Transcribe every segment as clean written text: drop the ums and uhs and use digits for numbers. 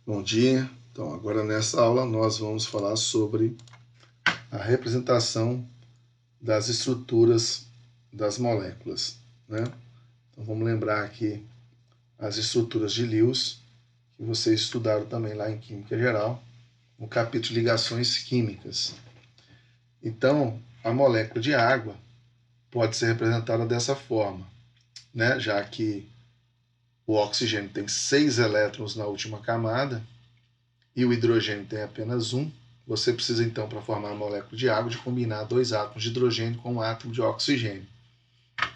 Bom dia. Então, agora nessa aula nós vamos falar sobre a representação das estruturas das moléculas, né? Então, vamos lembrar aqui as estruturas de Lewis, que vocês estudaram também lá em Química Geral, no capítulo de ligações químicas. Então, a molécula de água pode ser representada dessa forma, né? Já que o oxigênio tem 6 elétrons na última camada, e o hidrogênio tem apenas um, você precisa então, para formar a molécula de água, de combinar 2 átomos de hidrogênio com um átomo de oxigênio.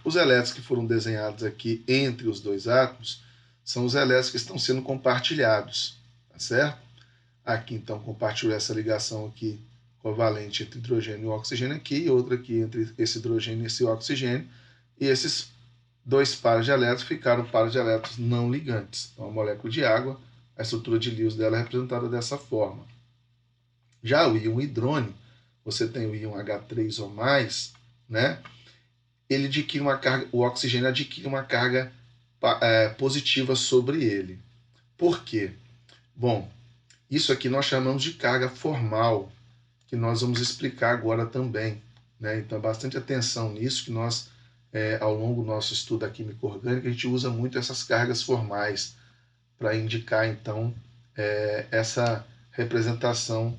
Os elétrons que foram desenhados aqui entre os 2 átomos são os elétrons que estão sendo compartilhados, tá certo? Aqui então compartilhou essa ligação aqui covalente entre hidrogênio e oxigênio aqui, e outra aqui entre esse hidrogênio e esse oxigênio, e esses 2 pares de elétrons ficaram pares de elétrons não ligantes. Então a molécula de água, a estrutura de Lewis dela é representada dessa forma. Já o íon hidrônio, você tem o íon H3 ou mais, né? Ele adquire uma carga, o oxigênio adquire uma carga positiva sobre ele. Por quê? Bom, isso aqui nós chamamos de carga formal, que nós vamos explicar agora também, né? Então, bastante atenção nisso, que nós, ao longo do nosso estudo da química orgânica, a gente usa muito essas cargas formais para indicar, então, essa representação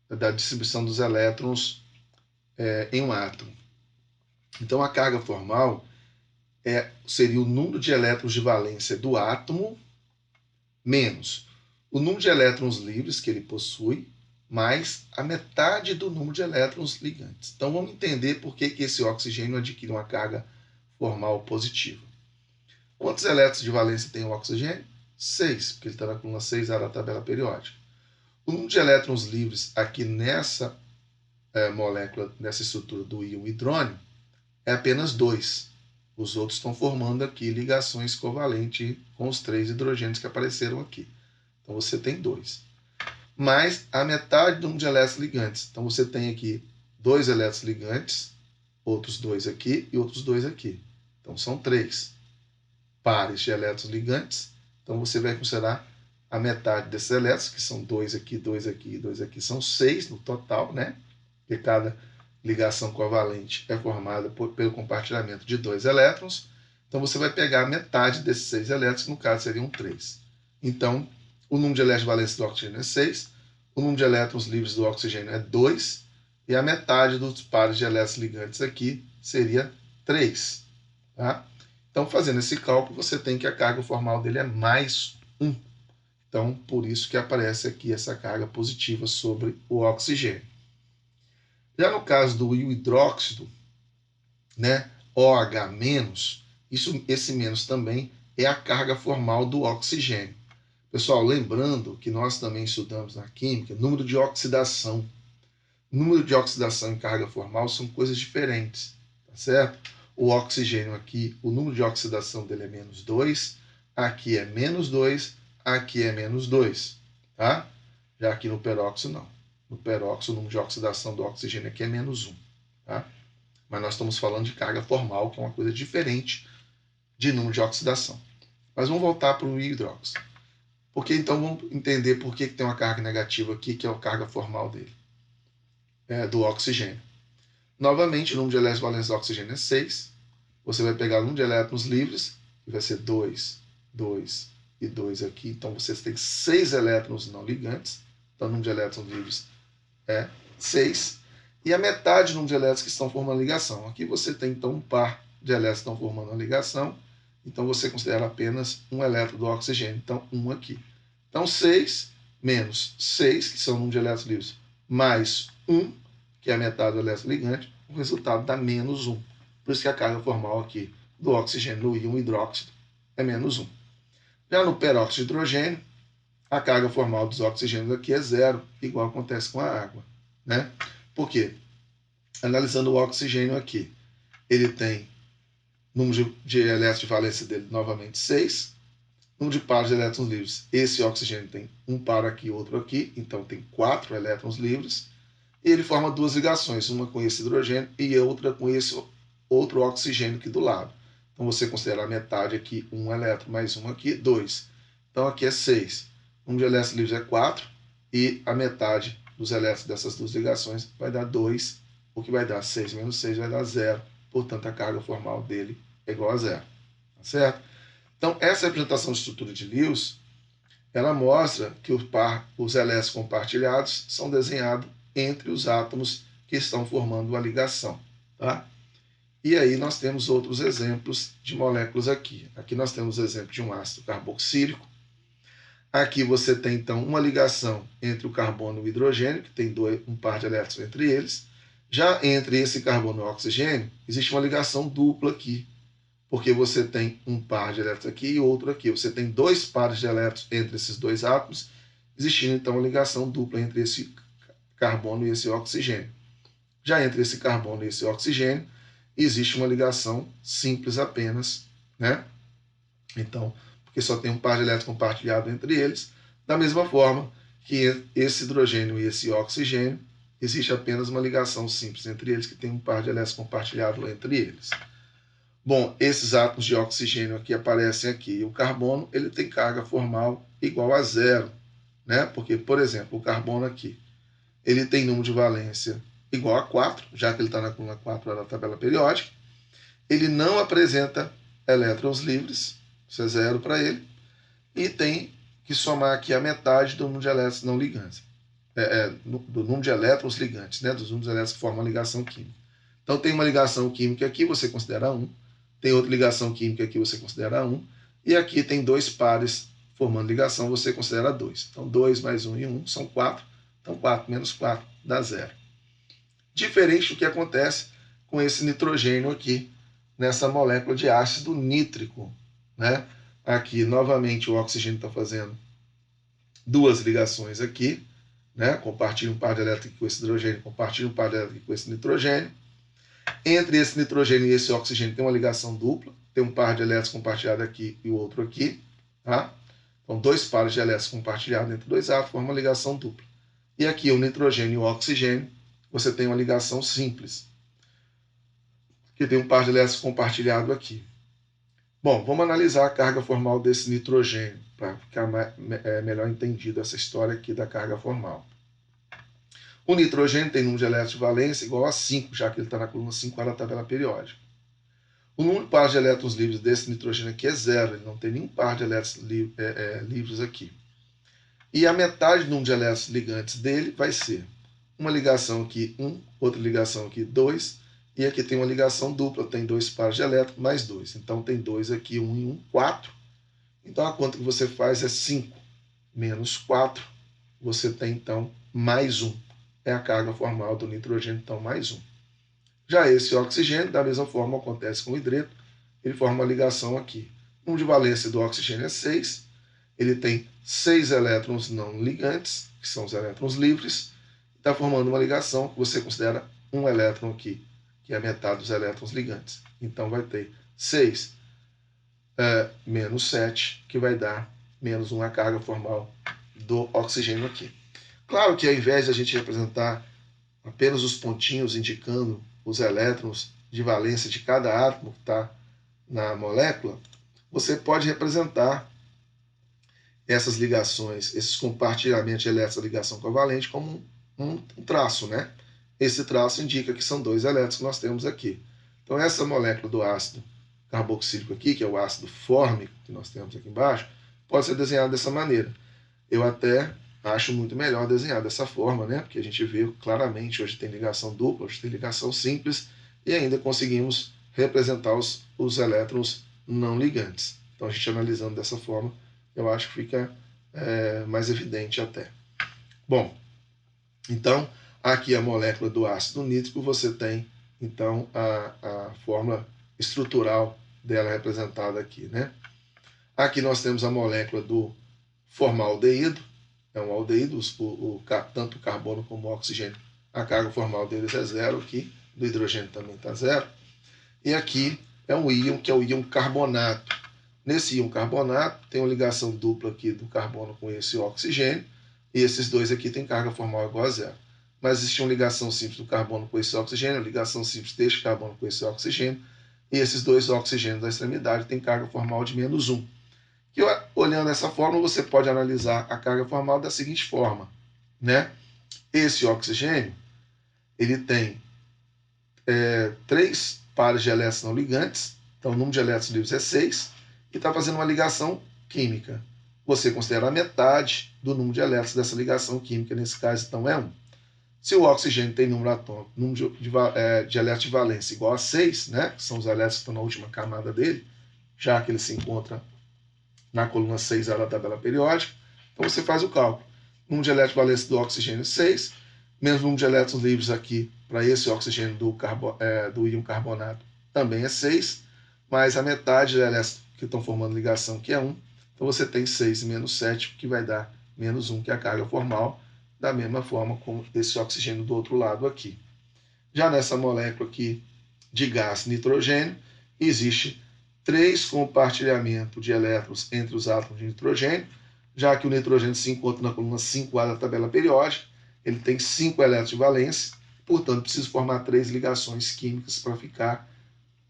da distribuição dos elétrons em um átomo. Então, a carga formal seria o número de elétrons de valência do átomo menos o número de elétrons livres que ele possui, mais a metade do número de elétrons ligantes. Então, vamos entender por que esse oxigênio adquire uma carga formal positiva. Quantos elétrons de valência tem o oxigênio? 6, porque ele está na coluna 6A da tabela periódica. O número de elétrons livres aqui nessa molécula, nessa estrutura do íon hidrônio, é apenas 2. Os outros estão formando aqui ligações covalentes com os 3 hidrogênios que apareceram aqui. Então você tem 2. Mais a metade do número de elétrons ligantes. Então você tem aqui 2 elétrons ligantes, outros 2 aqui e outros 2 aqui. Então são 3 pares de elétrons ligantes. Então você vai considerar a metade desses elétrons, que são 2 aqui, 2 aqui e 2 aqui, são 6 no total, né? Porque cada ligação covalente é formada pelo compartilhamento de 2 elétrons. Então você vai pegar a metade desses 6 elétrons, que no caso seriam 3. Então, o número de elétrons de valência do oxigênio é 6, o número de elétrons livres do oxigênio é 2, e a metade dos pares de elétrons ligantes aqui seria 3. Tá? Então, fazendo esse cálculo, você tem que a carga formal dele é mais 1. Então, por isso que aparece aqui essa carga positiva sobre o oxigênio. Já no caso do íon hidróxido, né, OH-, esse menos também é a carga formal do oxigênio. Pessoal, lembrando que nós também estudamos na química número de oxidação. Número de oxidação e carga formal são coisas diferentes, tá certo? O oxigênio aqui, o número de oxidação dele é menos 2, aqui é menos 2, aqui é menos 2, tá? Já aqui no peróxido não. No peróxido, o número de oxidação do oxigênio aqui é menos 1, tá? Mas nós estamos falando de carga formal, que é uma coisa diferente de número de oxidação. Mas vamos voltar para o hidróxido. Porque então vamos entender por que tem uma carga negativa aqui, que é a carga formal dele, do oxigênio. Novamente, o número de elétrons valentes do oxigênio é 6. Você vai pegar o número de elétrons livres, que vai ser 2, 2 e 2 aqui. Então vocês têm 6 elétrons não ligantes. Então o número de elétrons livres é 6. E a metade do número de elétrons que estão formando ligação. Aqui você tem então um par de elétrons que estão formando a ligação. Então você considera apenas um elétron do oxigênio. Então 1 aqui. Então 6 menos 6, que são o número de elétrons livres, mais 1, que é a metade do elétron ligante, o resultado dá menos 1. Por isso que a carga formal aqui do oxigênio no íon hidróxido é menos 1. Já no peróxido de hidrogênio, a carga formal dos oxigênios aqui é 0, igual acontece com a água, né? Por quê? Analisando o oxigênio aqui, ele tem número de elétrons de valência dele novamente 6, número de pares de elétrons livres. Esse oxigênio tem um par aqui, outro aqui, então tem 4 elétrons livres, e ele forma 2 ligações, uma com esse hidrogênio e outra com esse outro oxigênio aqui do lado. Então você considera a metade aqui, 1 elétron, mais 1 aqui, 2. Então aqui é 6. número de elétrons livres é 4, e a metade dos elétrons dessas duas ligações vai dar 2, o que vai dar 6 menos 6 vai dar 0, portanto a carga formal dele é igual a 0, tá certo? Então essa representação de estrutura de Lewis, ela mostra que os elétrons compartilhados são desenhados entre os átomos que estão formando uma ligação, tá? E aí nós temos outros exemplos de moléculas aqui. Aqui nós temos o exemplo de um ácido carboxílico. Aqui você tem, então, uma ligação entre o carbono e o hidrogênio, que tem um par de elétrons entre eles. Já entre esse carbono e o oxigênio, existe uma ligação dupla aqui, porque você tem um par de elétrons aqui e outro aqui. Você tem 2 pares de elétrons entre esses 2 átomos, existindo, então, uma ligação dupla entre esse carbono e esse oxigênio. Já entre esse carbono e esse oxigênio, existe uma ligação simples apenas, né? Então, porque só tem um par de elétrons compartilhado entre eles, da mesma forma que esse hidrogênio e esse oxigênio, existe apenas uma ligação simples entre eles, que tem um par de elétrons compartilhado entre eles. Bom, esses átomos de oxigênio aqui aparecem aqui, e o carbono, ele tem carga formal igual a 0, né? Porque, por exemplo, o carbono aqui, ele tem número de valência igual a 4, já que ele está na coluna 4 da tabela periódica. Ele não apresenta elétrons livres, isso é 0 para ele, e tem que somar aqui a metade do número de elétrons não ligantes, do número de elétrons ligantes, né, dos números de elétrons que formam a ligação química. Então tem uma ligação química aqui, você considera 1, tem outra ligação química aqui, você considera 1, e aqui tem 2 pares formando ligação, você considera 2. Então 2 mais 1 e 1 são 4, então 4 menos 4 dá 0. Diferente do que acontece com esse nitrogênio aqui, nessa molécula de ácido nítrico, né? Aqui, novamente, o oxigênio está fazendo 2 ligações aqui, né? Compartilha um par de elétrons com esse hidrogênio, compartilha um par de elétrons com esse nitrogênio. Entre esse nitrogênio e esse oxigênio tem uma ligação dupla, tem um par de elétrons compartilhado aqui e o outro aqui, tá? Então, 2 pares de elétrons compartilhados entre 2 átomos formam uma ligação dupla. E aqui, o nitrogênio e o oxigênio, você tem uma ligação simples, que tem um par de elétrons compartilhado aqui. Bom, vamos analisar a carga formal desse nitrogênio, para ficar melhor entendido essa história aqui da carga formal. O nitrogênio tem número de elétrons de valência igual a 5, já que ele está na coluna 5 da tabela periódica. O número de pares de elétrons livres desse nitrogênio aqui é 0, ele não tem nenhum par de elétrons livres aqui. E a metade do número de elétrons ligantes dele vai ser uma ligação aqui 1, outra ligação aqui 2, e aqui tem uma ligação dupla, tem 2 pares de elétrons mais 2. Então tem 2 aqui, 1 e 1, 4. Então a conta que você faz é 5 menos 4, você tem então mais 1. É a carga formal do nitrogênio, então mais 1. Já esse oxigênio, da mesma forma acontece com o hidreto, ele forma uma ligação aqui. O número de valência do oxigênio é 6, ele tem 6 elétrons não ligantes, que são os elétrons livres, está formando uma ligação que você considera um elétron aqui, que é a metade dos elétrons ligantes. Então vai ter 6 menos 7, que vai dar menos 1 a carga formal do oxigênio aqui. Claro que ao invés de a gente representar apenas os pontinhos indicando os elétrons de valência de cada átomo que está na molécula, você pode representar essas ligações, esses compartilhamentos de elétrons da ligação covalente como um traço, né? Esse traço indica que são 2 elétrons que nós temos aqui. Então essa molécula do ácido carboxílico aqui, que é o ácido fórmico que nós temos aqui embaixo, pode ser desenhado dessa maneira. Eu até acho muito melhor desenhar dessa forma, né? Porque a gente vê claramente, hoje tem ligação dupla, hoje tem ligação simples, e ainda conseguimos representar os elétrons não ligantes. Então a gente analisando dessa forma, eu acho que fica mais evidente até. Bom, então aqui a molécula do ácido nítrico, você tem então a fórmula estrutural dela representada aqui, né? Aqui nós temos a molécula do formaldeído, é um aldeído, tanto o carbono como o oxigênio, a carga formal deles é 0 aqui, do hidrogênio também está 0. E aqui é um íon, que é o íon carbonato. Nesse íon carbonato tem uma ligação dupla aqui do carbono com esse oxigênio, e esses dois aqui têm carga formal igual a 0. Mas existe uma ligação simples do carbono com esse oxigênio, ligação simples deste carbono com esse oxigênio, e esses 2 oxigênios da extremidade têm carga formal de menos 1, E olhando dessa forma, você pode analisar a carga formal da seguinte forma, né? Esse oxigênio, ele tem 3 pares de elétrons não ligantes, então o número de elétrons livres é 6, e está fazendo uma ligação química. Você considera a metade do número de elétrons dessa ligação química, nesse caso, então é 1. Se o oxigênio tem número atômico, número de elétrons de valência igual a 6, né, que são os elétrons que estão na última camada dele, já que ele se encontra na coluna 6A da tabela periódica, então você faz o cálculo. O número de elétrons de valência do oxigênio é 6, menos o número de elétrons livres aqui para esse oxigênio do íon carbonato também é 6, mais a metade de elétrons que estão formando ligação, que é 1. Então você tem 6 menos 7, que vai dar menos 1, que é a carga formal, da mesma forma como esse oxigênio do outro lado aqui. Já nessa molécula aqui de gás nitrogênio, existe 3 compartilhamentos de elétrons entre os átomos de nitrogênio, já que o nitrogênio se encontra na coluna 5A da tabela periódica, ele tem 5 elétrons de valência, portanto, precisa formar 3 ligações químicas para ficar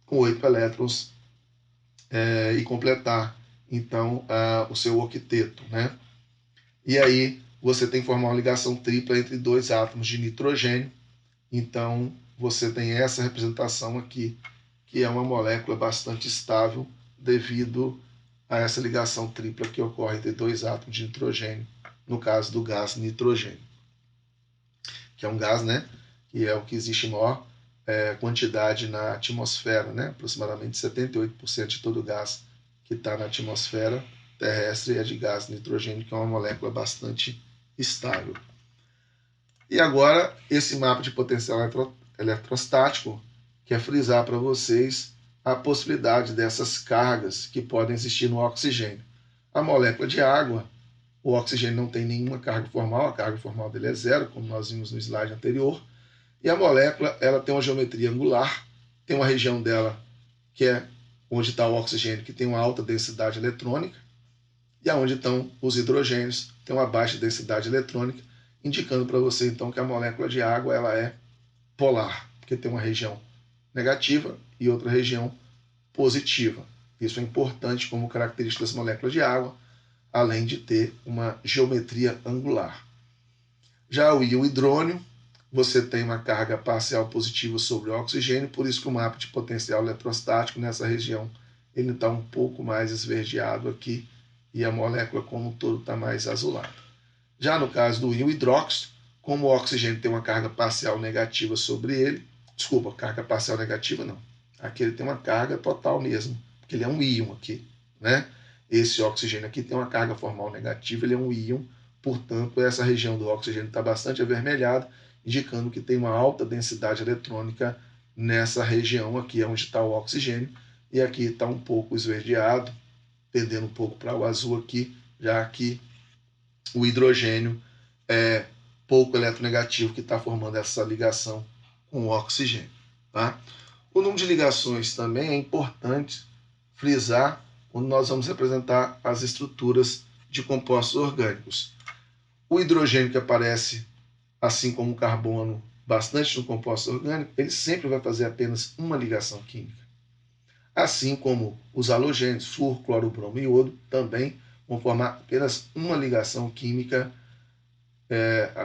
com 8 elétrons e completar, então, o seu octeto, né? E aí, você tem que formar uma ligação tripla entre 2 átomos de nitrogênio, então, você tem essa representação aqui, que é uma molécula bastante estável devido a essa ligação tripla que ocorre entre 2 átomos de nitrogênio, no caso do gás nitrogênio, que é um gás, né, que é o que existe em maior quantidade na atmosfera, né, aproximadamente 78% de todo o gás que está na atmosfera terrestre é de gás nitrogênio, que é uma molécula bastante estável. E agora, esse mapa de potencial eletrostático quer frisar para vocês a possibilidade dessas cargas que podem existir no oxigênio. A molécula de água, o oxigênio não tem nenhuma carga formal, a carga formal dele é 0, como nós vimos no slide anterior, e a molécula ela tem uma geometria angular, tem uma região dela que é onde está o oxigênio, que tem uma alta densidade eletrônica, e aonde estão os hidrogênios, tem uma baixa densidade eletrônica, indicando para você então que a molécula de água ela é polar, porque tem uma região negativa e outra região positiva. Isso é importante como característica das moléculas de água, além de ter uma geometria angular. Já o íon hidrônio, você tem uma carga parcial positiva sobre o oxigênio, por isso que o mapa de potencial eletrostático nessa região ele está um pouco mais esverdeado aqui e a molécula como um todo está mais azulada. Já no caso do íon hidróxido, como o oxigênio tem uma carga parcial negativa sobre ele, desculpa, carga parcial negativa não, aqui ele tem uma carga total mesmo, porque ele é um íon aqui, né? Esse oxigênio aqui tem uma carga formal negativa, ele é um íon, portanto essa região do oxigênio está bastante avermelhada, indicando que tem uma alta densidade eletrônica nessa região aqui, onde está o oxigênio, e aqui está um pouco esverdeado, tendendo um pouco para o azul aqui, já que o hidrogênio é pouco eletronegativo que está formando essa ligação com o oxigênio. Tá? O número de ligações também é importante frisar quando nós vamos representar as estruturas de compostos orgânicos. O hidrogênio que aparece, assim como o carbono, bastante no composto orgânico, ele sempre vai fazer apenas uma ligação química. Assim como os halogênios, flúor, cloro, bromo e iodo, também vão formar apenas uma ligação química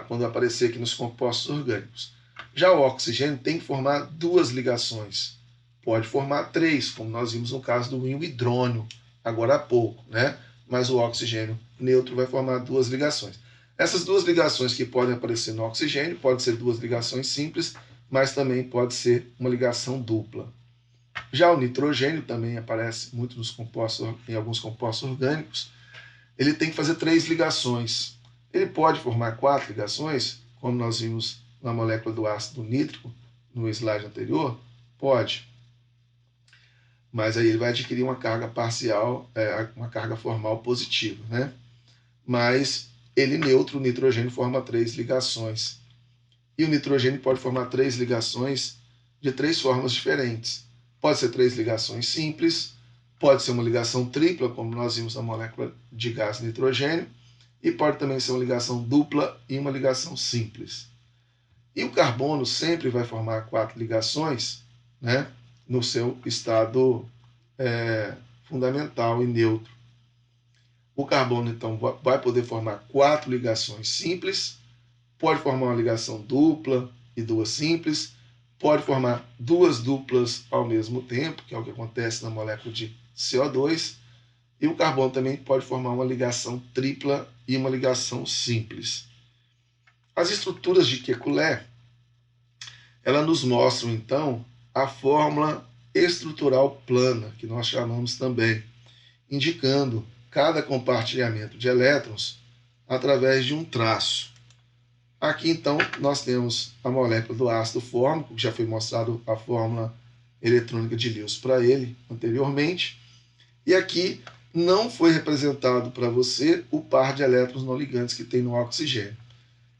quando aparecer aqui nos compostos orgânicos. Já o oxigênio tem que formar 2 ligações. Pode formar 3, como nós vimos no caso do íon hidrônio, agora há pouco, né? Mas o oxigênio neutro vai formar 2 ligações. Essas 2 ligações que podem aparecer no oxigênio podem ser 2 ligações simples, mas também pode ser uma ligação dupla. Já o nitrogênio também aparece muito em alguns compostos orgânicos. Ele tem que fazer 3 ligações. Ele pode formar 4 ligações, como nós vimos na molécula do ácido nítrico no slide anterior? Pode. Mas aí ele vai adquirir uma carga parcial, uma carga formal positiva, né? Mas ele neutro, o nitrogênio, forma 3 ligações. E o nitrogênio pode formar 3 ligações de 3 formas diferentes. Pode ser 3 ligações simples, pode ser uma ligação tripla, como nós vimos na molécula de gás nitrogênio, e pode também ser uma ligação dupla e uma ligação simples. E o carbono sempre vai formar 4 ligações, né, no seu estado fundamental e neutro. O carbono, então, vai poder formar 4 ligações simples, pode formar uma ligação dupla e 2 simples, pode formar 2 duplas ao mesmo tempo, que é o que acontece na molécula de CO2, e o carbono também pode formar uma ligação tripla e uma ligação simples. As estruturas de Kekulé, elas nos mostram, então, a fórmula estrutural plana, que nós chamamos também, indicando cada compartilhamento de elétrons através de um traço. Aqui, então, nós temos a molécula do ácido fórmico, que já foi mostrado a fórmula eletrônica de Lewis para ele anteriormente. E aqui não foi representado para você o par de elétrons não ligantes que tem no oxigênio.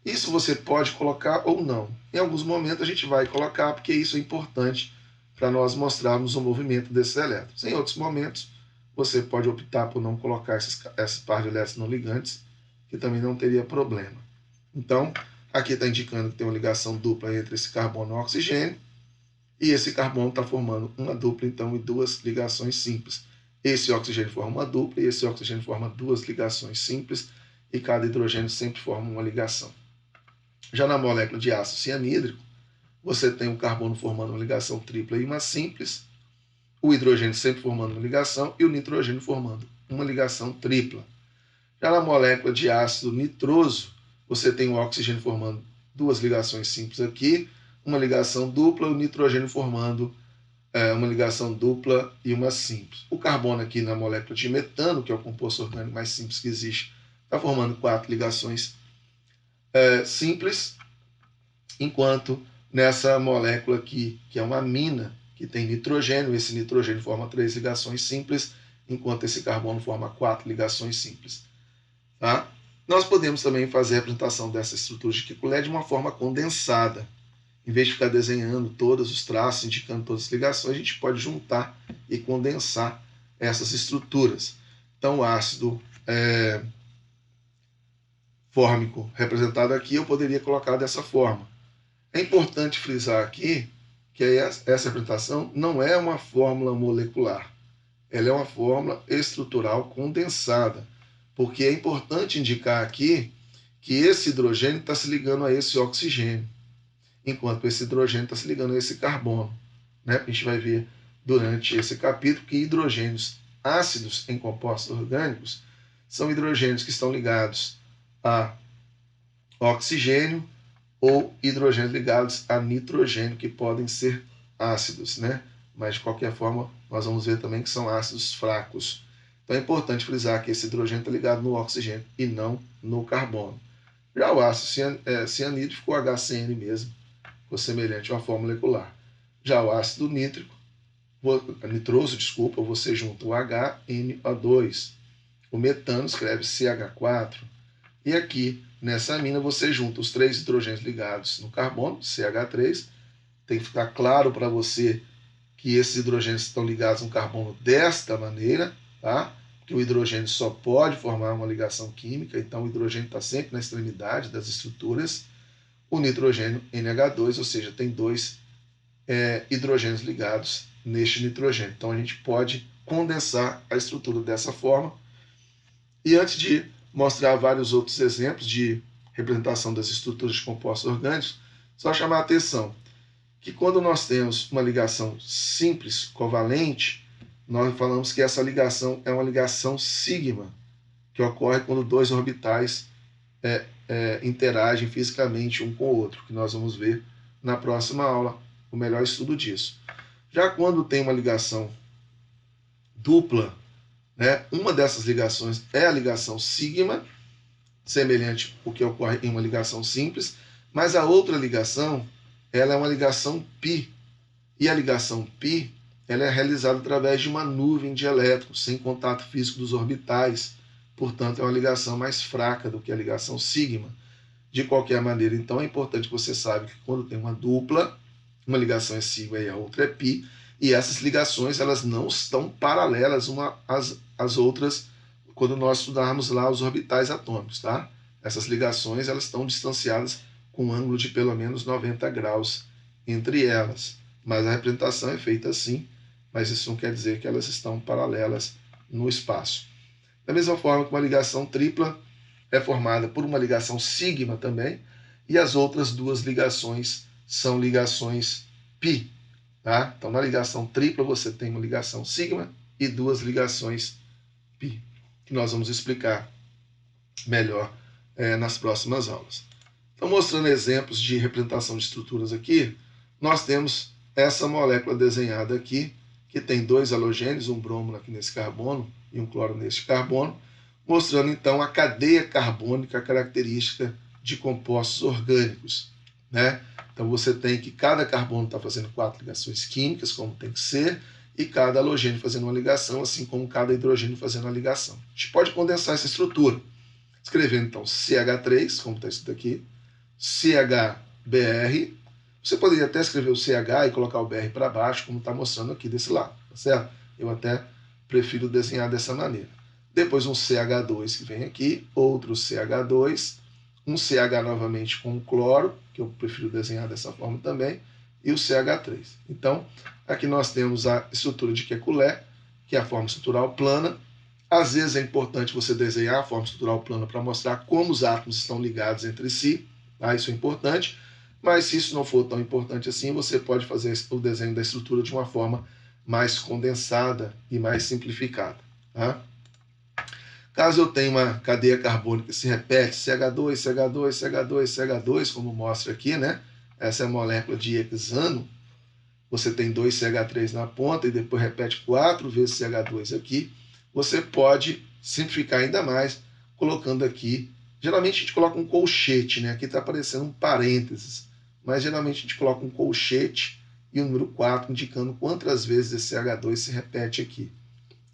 Isso você pode colocar ou não. Em alguns momentos a gente vai colocar, porque isso é importante para nós mostrarmos o movimento desses elétrons. Em outros momentos, você pode optar por não colocar esses par de elétrons não ligantes, que também não teria problema. Então, aqui está indicando que tem uma ligação dupla entre esse carbono e o oxigênio, e esse carbono está formando uma dupla, então, e 2 ligações simples. Esse oxigênio forma uma dupla, e esse oxigênio forma 2 ligações simples, e cada hidrogênio sempre forma uma ligação. Já na molécula de ácido cianídrico, você tem o carbono formando uma ligação tripla e uma simples, o hidrogênio sempre formando uma ligação e o nitrogênio formando uma ligação tripla. Já na molécula de ácido nitroso, você tem o oxigênio formando 2 ligações simples aqui, uma ligação dupla, o nitrogênio formando uma ligação dupla e uma simples. O carbono aqui na molécula de metano, que é o composto orgânico mais simples que existe, está formando 4 ligações simples, enquanto nessa molécula aqui, que é uma amina, que tem nitrogênio, esse nitrogênio forma 3 ligações simples, enquanto esse carbono forma 4 ligações simples. Tá? Nós podemos também fazer a representação dessa estrutura de Kekulé de uma forma condensada. Em vez de ficar desenhando todos os traços, indicando todas as ligações, a gente pode juntar e condensar essas estruturas. Então, o ácido fórmico representado aqui, eu poderia colocar dessa forma. É importante frisar aqui que essa representação não é uma fórmula molecular, ela é uma fórmula estrutural condensada, porque é importante indicar aqui que esse hidrogênio está se ligando a esse oxigênio, enquanto esse hidrogênio está se ligando a esse carbono. Né? A gente vai ver durante esse capítulo que hidrogênios ácidos em compostos orgânicos são hidrogênios que estão ligados a oxigênio ou hidrogênios ligados a nitrogênio, que podem ser ácidos, né? Mas de qualquer forma, nós vamos ver também que são ácidos fracos. Então é importante frisar que esse hidrogênio está ligado no oxigênio e não no carbono. Já o ácido cianídrico ficou HCN mesmo, ficou semelhante a uma forma molecular. Já o ácido nitroso, você junta o HNO2. O metano escreve CH4. E aqui, nessa amina, você junta os 3 hidrogênios ligados no carbono, CH3. Tem que ficar claro para você que esses hidrogênios estão ligados no carbono desta maneira, tá? Que o hidrogênio só pode formar uma ligação química, então o hidrogênio está sempre na extremidade das estruturas. O nitrogênio NH2, ou seja, tem 2 hidrogênios ligados neste nitrogênio. Então a gente pode condensar a estrutura dessa forma. E antes de mostrar vários outros exemplos de representação das estruturas de compostos orgânicos, só chamar a atenção que quando nós temos uma ligação simples, covalente, nós falamos que essa ligação é uma ligação sigma, que ocorre quando 2 orbitais interagem fisicamente um com o outro, que nós vamos ver na próxima aula o melhor estudo disso. Já quando tem uma ligação dupla, né, uma dessas ligações é a ligação sigma, semelhante ao que ocorre em uma ligação simples, mas a outra ligação ela é uma ligação π, e a ligação π ela é realizada através de uma nuvem de elétrons, sem contato físico dos orbitais, portanto é uma ligação mais fraca do que a ligação sigma. De qualquer maneira, então, é importante que você saiba que quando tem uma dupla, uma ligação é sigma e a outra é π, e essas ligações elas não estão paralelas umas às outras quando nós estudarmos lá os orbitais atômicos, tá? Essas ligações elas estão distanciadas com um ângulo de pelo menos 90 graus entre elas, mas a representação é feita assim, mas isso não quer dizer que elas estão paralelas no espaço. Da mesma forma que uma ligação tripla é formada por uma ligação sigma também, e as outras duas ligações são ligações π. Tá? Então, na ligação tripla, você tem uma ligação sigma e duas ligações π, que nós vamos explicar melhor nas próximas aulas. Então, mostrando exemplos de representação de estruturas aqui, nós temos essa molécula desenhada aqui, que tem dois halogênios, um bromo aqui nesse carbono e um cloro neste carbono, mostrando então a cadeia carbônica característica de compostos orgânicos, né? Então você tem que cada carbono está fazendo 4 ligações químicas, como tem que ser, e cada halogênio fazendo uma ligação, assim como cada hidrogênio fazendo uma ligação. A gente pode condensar essa estrutura, escrevendo então CH3, como está escrito aqui, CHBr. Você poderia até escrever o CH e colocar o BR para baixo, como está mostrando aqui desse lado, tá certo? Eu até prefiro desenhar dessa maneira. Depois um CH2 que vem aqui, outro CH2, um CH novamente com cloro, que eu prefiro desenhar dessa forma também, e o CH3. Então, aqui nós temos a estrutura de Kekulé, que é a forma estrutural plana. Às vezes é importante você desenhar a forma estrutural plana para mostrar como os átomos estão ligados entre si, tá? Isso é importante, mas se isso não for tão importante assim, você pode fazer o desenho da estrutura de uma forma mais condensada e mais simplificada. Tá? Caso eu tenha uma cadeia carbônica que se repete, CH2, CH2, CH2, CH2, como mostra aqui, né? Essa é a molécula de hexano. Você tem 2 CH3 na ponta e depois repete 4 vezes CH2 aqui. Você pode simplificar ainda mais colocando aqui. Geralmente a gente coloca um colchete, né? Aqui está aparecendo um parênteses, mas geralmente a gente coloca um colchete e o número 4 indicando quantas vezes esse CH2 se repete aqui.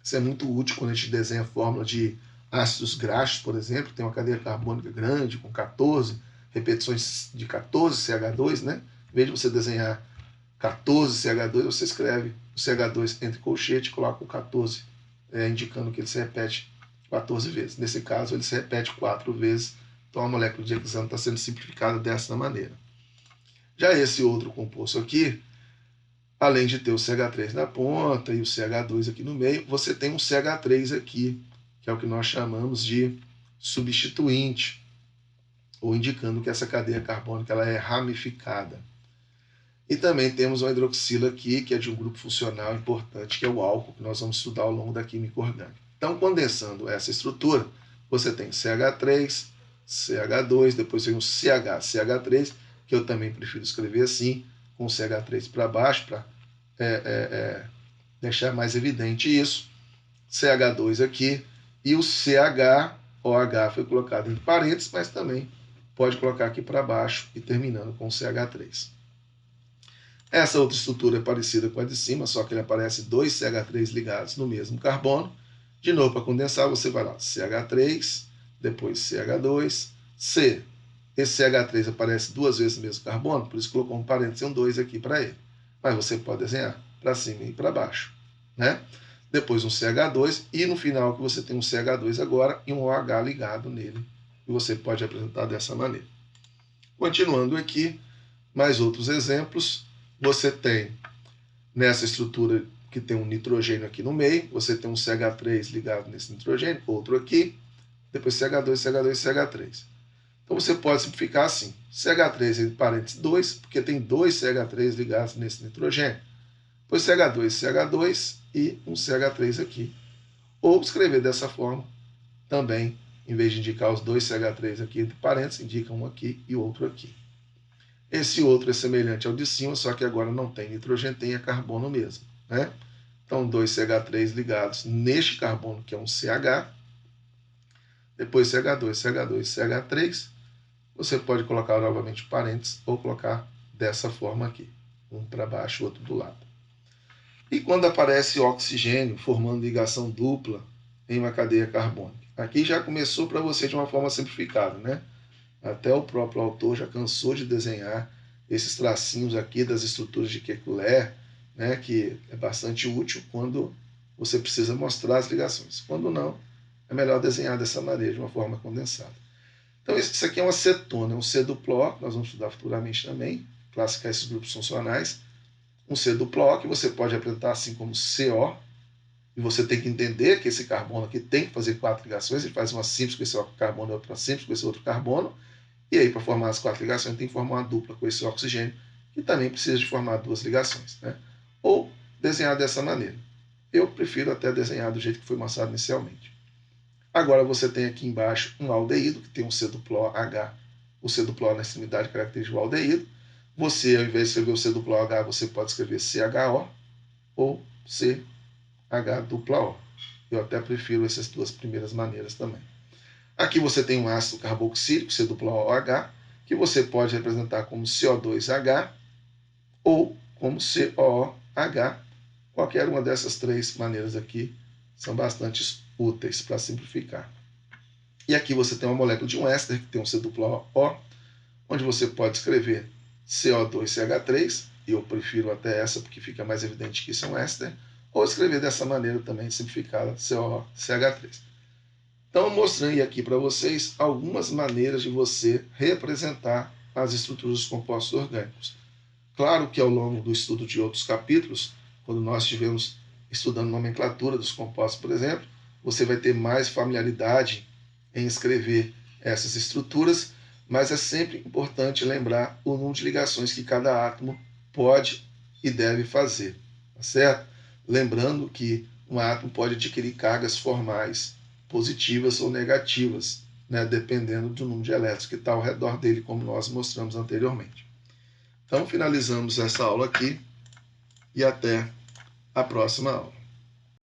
Isso é muito útil quando a gente desenha a fórmula de ácidos graxos, por exemplo, tem uma cadeia carbônica grande com 14 repetições de 14 CH2, né? Em vez de você desenhar 14 CH2, você escreve o CH2 entre colchete e coloca o 14, indicando que ele se repete 14 vezes. Nesse caso, ele se repete 4 vezes, então a molécula de hexano está sendo simplificada dessa maneira. Já esse outro composto aqui, além de ter o CH3 na ponta e o CH2 aqui no meio, você tem um CH3 aqui, que é o que nós chamamos de substituinte, ou indicando que essa cadeia carbônica ela é ramificada. E também temos uma hidroxila aqui, que é de um grupo funcional importante, que é o álcool, que nós vamos estudar ao longo da química orgânica. Então, condensando essa estrutura, você tem CH3, CH2, depois tem um CH, CH3, que eu também prefiro escrever assim, com CH3 para baixo, para deixar mais evidente isso. CH2 aqui, e o CH, OH foi colocado entre parênteses, mas também pode colocar aqui para baixo e terminando com CH3. Essa outra estrutura é parecida com a de cima, só que ele aparece 2 CH3 ligados no mesmo carbono. De novo, para condensar, você vai lá, CH3, depois CH2, C. Esse CH3 aparece 2 vezes no mesmo carbono, por isso colocou um parênteses e um 2 aqui para ele. Mas você pode desenhar para cima e para baixo, né? Depois um CH2 e no final que você tem um CH2 agora e um OH ligado nele. E você pode apresentar dessa maneira. Continuando aqui, mais outros exemplos. Você tem nessa estrutura que tem um nitrogênio aqui no meio, você tem um CH3 ligado nesse nitrogênio, outro aqui, depois CH2, CH2, CH3. Então você pode simplificar assim, CH3 entre parênteses 2, porque tem 2 CH3 ligados nesse nitrogênio. Depois CH2, CH2 e um CH3 aqui. Ou escrever dessa forma também, em vez de indicar os 2 CH3 aqui entre parênteses, indica um aqui e outro aqui. Esse outro é semelhante ao de cima, só que agora não tem nitrogênio, tem carbono mesmo, né? Então, 2 CH3 ligados neste carbono, que é um CH. Depois CH2, CH2, CH3. Você pode colocar novamente parênteses ou colocar dessa forma aqui. Um para baixo, outro do lado. E quando aparece oxigênio, formando ligação dupla em uma cadeia carbônica? Aqui já começou para você de uma forma simplificada, né? Até o próprio autor já cansou de desenhar esses tracinhos aqui das estruturas de Kekulé, né, que é bastante útil quando você precisa mostrar as ligações. Quando não, é melhor desenhar dessa maneira, de uma forma condensada. Então, isso aqui é uma cetona, é um C-duplo, nós vamos estudar futuramente também, classificar esses grupos funcionais. Um C-duplo que você pode apresentar assim como CO, E você tem que entender que esse carbono aqui tem que fazer 4 ligações, ele faz uma simples com esse carbono e outra simples com esse outro carbono, e aí para formar as 4 ligações tem que formar uma dupla com esse oxigênio, que também precisa de formar 2 ligações, né? Ou desenhar dessa maneira. Eu prefiro até desenhar do jeito que foi mostrado inicialmente. Agora você tem aqui embaixo um aldeído, que tem um C-H, o C-O na extremidade característica do aldeído. Você, ao invés de escrever o C-H, você pode escrever CHO ou CH-O. Eu até prefiro essas duas primeiras maneiras também. Aqui você tem um ácido carboxílico, COOH, que você pode representar como CO2H ou como COOH. Qualquer uma dessas 3 maneiras aqui são bastante úteis para simplificar. E aqui você tem uma molécula de um éster que tem um C-O, onde você pode escrever CO2CH3, e eu prefiro até essa porque fica mais evidente que isso é um éster, ou escrever dessa maneira também simplificada, COCH3. Então, eu mostrei aqui para vocês algumas maneiras de você representar as estruturas dos compostos orgânicos. Claro que ao longo do estudo de outros capítulos, quando nós estivermos estudando nomenclatura dos compostos, por exemplo, você vai ter mais familiaridade em escrever essas estruturas, mas é sempre importante lembrar o número de ligações que cada átomo pode e deve fazer, tá certo? Lembrando que um átomo pode adquirir cargas formais positivas ou negativas, né, dependendo do número de elétrons que está ao redor dele, como nós mostramos anteriormente. Então, finalizamos essa aula aqui e até a próxima aula.